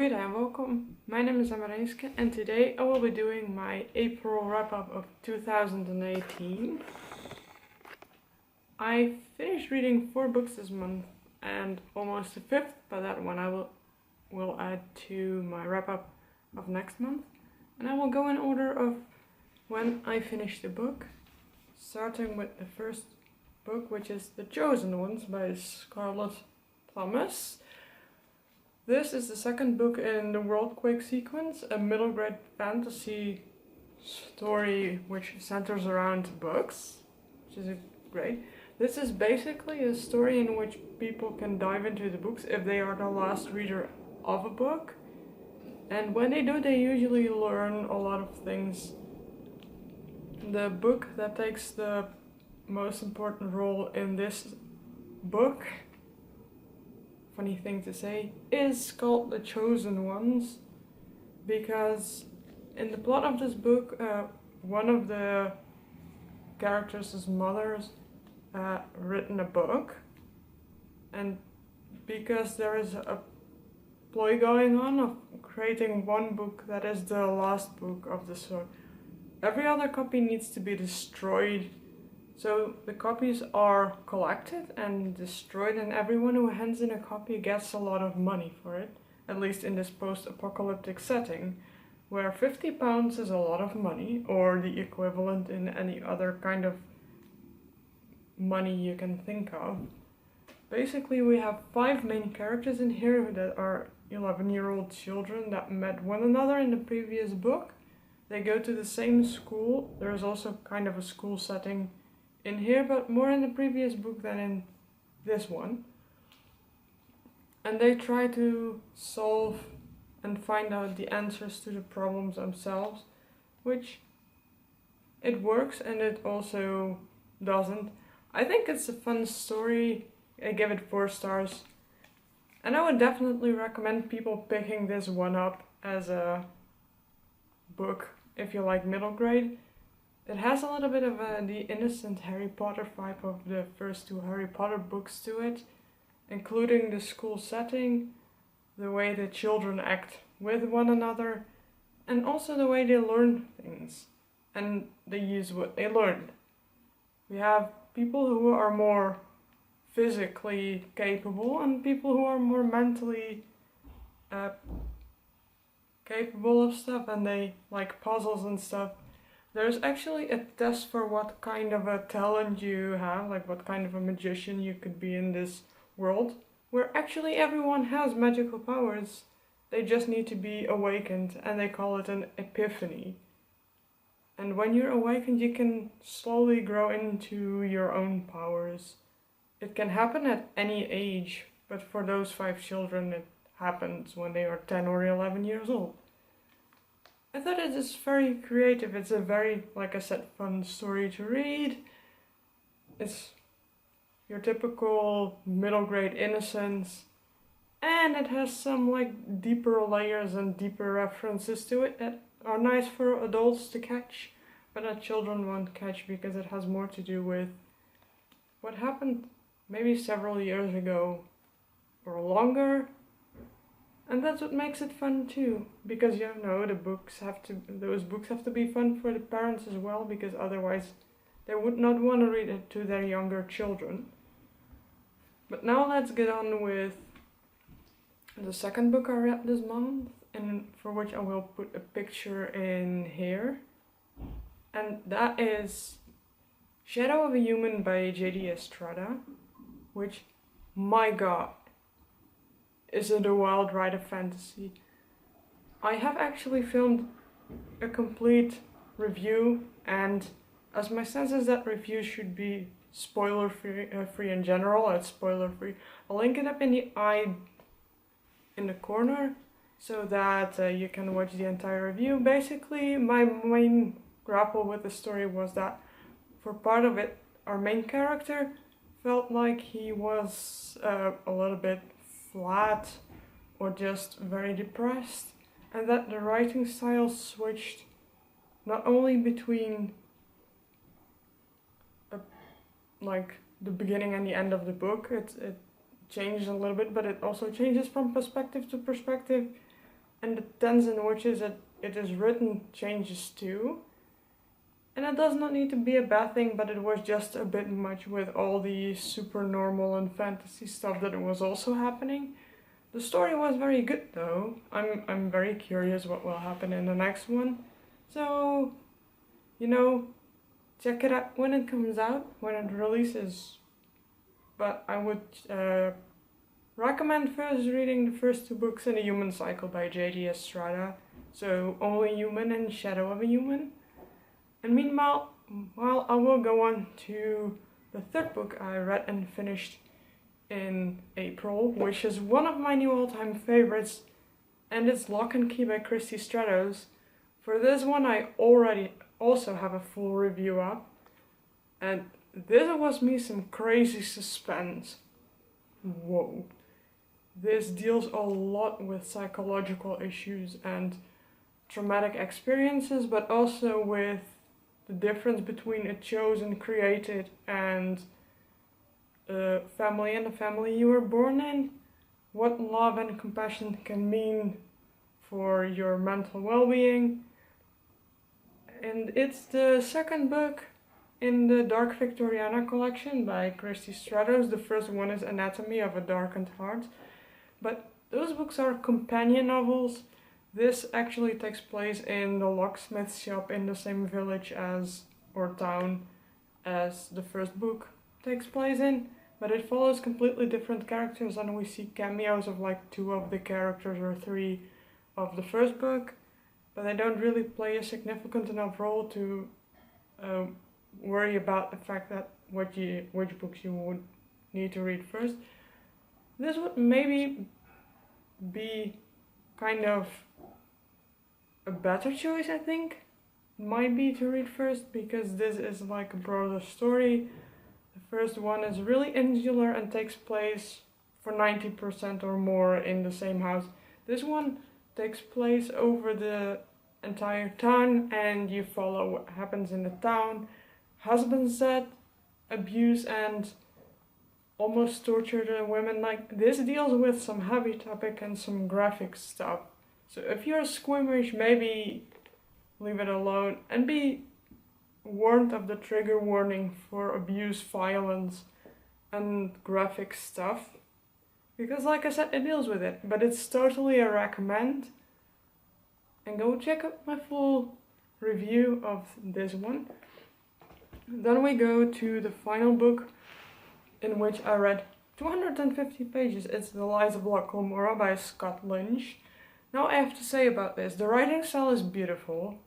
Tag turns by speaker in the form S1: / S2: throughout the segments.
S1: Goeiedei and welcome. My name is Amarenske and today I will be doing my April wrap-up of 2018. I finished reading 4 books this month and almost a 5th, but that one I will add to my wrap-up of next month. And I will go in order of when I finished the book, starting with the first book, which is The Chosen Ones by Scarlett Thomas. This is the second book in the Worldquake sequence, a middle grade fantasy story which centers around books, which is great. This is basically a story in which people can dive into the books if they are the last reader of a book. And when they do, they usually learn a lot of things. The book that takes the most important role in this book, funny thing to say, is called The Chosen Ones, because in the plot of this book, one of the characters' mothers written a book, and because there is a ploy going on of creating one book that is the last book of the sort, every other copy needs to be destroyed. So the copies are collected and destroyed, and everyone who hands in a copy gets a lot of money for it, at least in this post-apocalyptic setting, where £50 is a lot of money, or the equivalent in any other kind of money you can think of. Basically, we have 5 main characters in here that are 11-year-old children that met one another in the previous book. They go to the same school. There is also kind of a school setting in here, but more in the previous book than in this one. And they try to solve and find out the answers to the problems themselves, which it works and it also doesn't. I think it's a fun story. I give it 4 stars. And I would definitely recommend people picking this one up as a book if you like middle grade. It has a little bit of the innocent Harry Potter vibe of the first 2 Harry Potter books to it, including the school setting, the way the children act with one another, and also the way they learn things and they use what they learned. We have people who are more physically capable and people who are more mentally capable of stuff, and they like puzzles and stuff. There's actually a test for what kind of a talent you have, like what kind of a magician you could be in this world, where actually everyone has magical powers. They just need to be awakened, and they call it an epiphany. And when you're awakened, you can slowly grow into your own powers. It can happen at any age, but for those 5 children it happens when they are 10 or 11 years old. I thought it is very creative. It's a very, like I said, fun story to read. It's your typical middle grade innocence, and it has some like deeper layers and deeper references to it that are nice for adults to catch, but that children won't catch because it has more to do with what happened maybe several years ago or longer. And that's what makes it fun too, because you know those books have to be fun for the parents as well, because otherwise they would not want to read it to their younger children. But now let's get on with the second book I read this month, and for which I will put a picture in here. And that is Shadow of a Human by J.D. Estrada, which, my god, is it a wild ride of fantasy. I have actually filmed a complete review, and as my sense is that reviews should be spoiler free in general, it's spoiler free. I'll link it up in the corner so that you can watch the entire review. Basically, my main grapple with the story was that for part of it, our main character felt like he was a little bit flat or just very depressed, and that the writing style switched not only between like the beginning and the end of the book, it changed a little bit, but it also changes from perspective to perspective, and the tense in which it is written changes too. And it does not need to be a bad thing, but it was just a bit much with all the super normal and fantasy stuff that was also happening. The story was very good though. I'm very curious what will happen in the next one. So, you know, check it out when it comes out, when it releases. But I would recommend first reading the first 2 books in the Human Cycle by J.D. Estrada. So, Only Human and Shadow of a Human. And meanwhile, I will go on to the 3rd book I read and finished in April, which is one of my new all-time favorites, and it's Lock and Key by Christy Stratos. For this one I already also have a full review up, and this was me some crazy suspense. Whoa. This deals a lot with psychological issues and traumatic experiences, but also with the difference between a chosen, created, and a family and the family you were born in. What love and compassion can mean for your mental well-being. And it's the 2nd book in the Dark Victoriana collection by Christy Stratos. The first one is Anatomy of a Darkened Heart. But those books are companion novels. This actually takes place in the locksmith shop in the same village as, or town, as the first book takes place in. But it follows completely different characters, and we see cameos of like 2 of the characters or 3 of the first book. But they don't really play a significant enough role to worry about the fact that which books you would need to read first. This would maybe be kind of a better choice, I think. Might be to read first, because this is like a broader story. The first one is really insular and takes place for 90% or more in the same house. This one takes place over the entire town, and you follow what happens in the town. Husbands that abuse and almost torture the women. Like, this deals with some heavy topic and some graphic stuff. So if you're squeamish, maybe leave it alone, and be warned of the trigger warning for abuse, violence, and graphic stuff. Because like I said, it deals with it, but it's totally a recommend. And go check out my full review of this one. Then we go to the final book, in which I read 250 pages. It's The Lies of Locke Lamora by Scott Lynch. Now I have to say about this, the writing style is beautiful,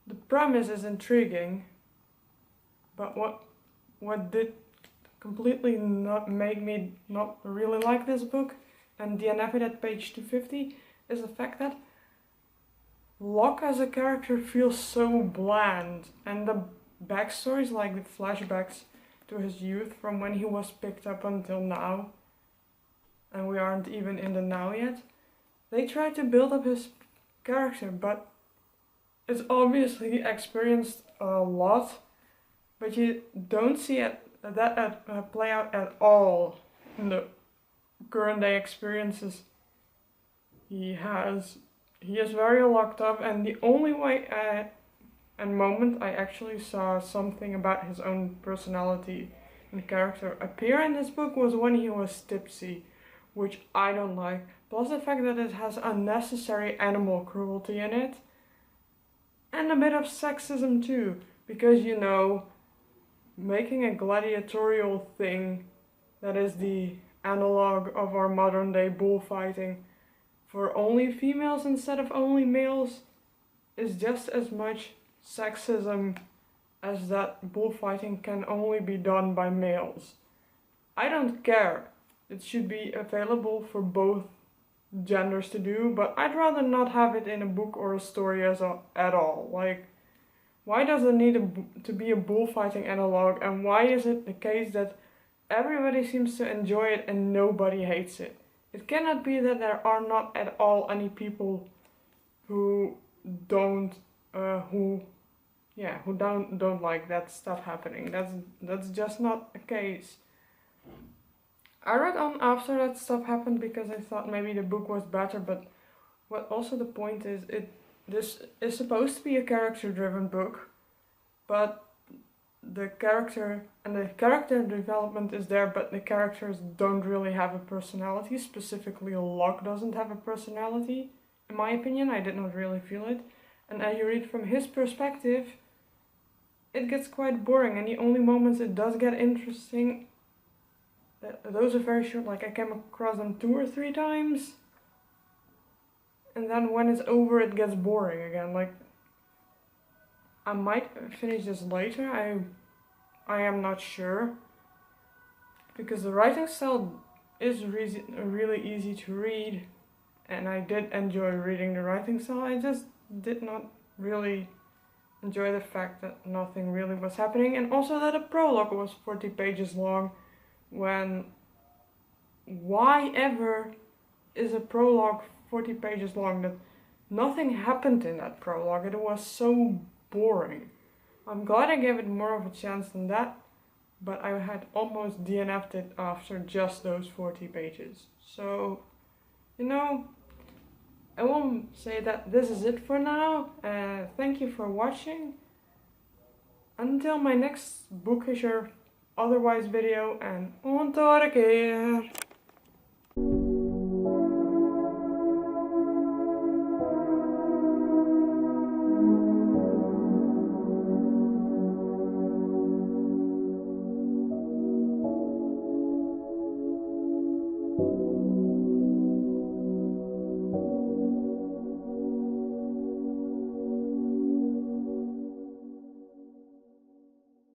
S1: the premise is intriguing, but what did completely not make me not really like this book, and DNF it at page 250, is the fact that Locke as a character feels so bland, and the backstories, like the flashbacks to his youth from when he was picked up until now, and we aren't even in the now yet, they try to build up his character, but it's obviously experienced a lot, but you don't see that play out at all in the current day experiences he has. He is very locked up, and the only way and moment I actually saw something about his own personality and character appear in this book was when he was tipsy, which I don't like. Plus the fact that it has unnecessary animal cruelty in it. And a bit of sexism too, because you know, making a gladiatorial thing that is the analog of our modern day bullfighting for only females instead of only males is just as much sexism as that bullfighting can only be done by males. I don't care. It should be available for both genders to do, but I'd rather not have it in a book or a story at all. Like, why does it need to be a bullfighting analog, and why is it the case that everybody seems to enjoy it and nobody hates it? It cannot be that there are not at all any people who don't like that stuff happening. That's just not the case. I read on after that stuff happened because I thought maybe the book was better, but what also the point is, this is supposed to be a character-driven book, but the character development is there, but the characters don't really have a personality. Specifically, Locke doesn't have a personality, in my opinion. I did not really feel it. And as you read from his perspective, it gets quite boring, and the only moments it does get interesting, those are very short. Like, I came across them 2 or 3 times, and then when it's over it gets boring again. Like, I might finish this later, I am not sure, because the writing style is really easy to read, and I did enjoy reading the writing style. I just did not really enjoy the fact that nothing really was happening, and also that a prologue was 40 pages long, when why ever is a prologue 40 pages long? That nothing happened in that prologue. It was so boring. I'm glad I gave it more of a chance than that, but I had almost DNF'd it after just those 40 pages. So, you know, I will say that this is it for now. Thank you for watching. Until my next bookish or otherwise video, and on tot een keer!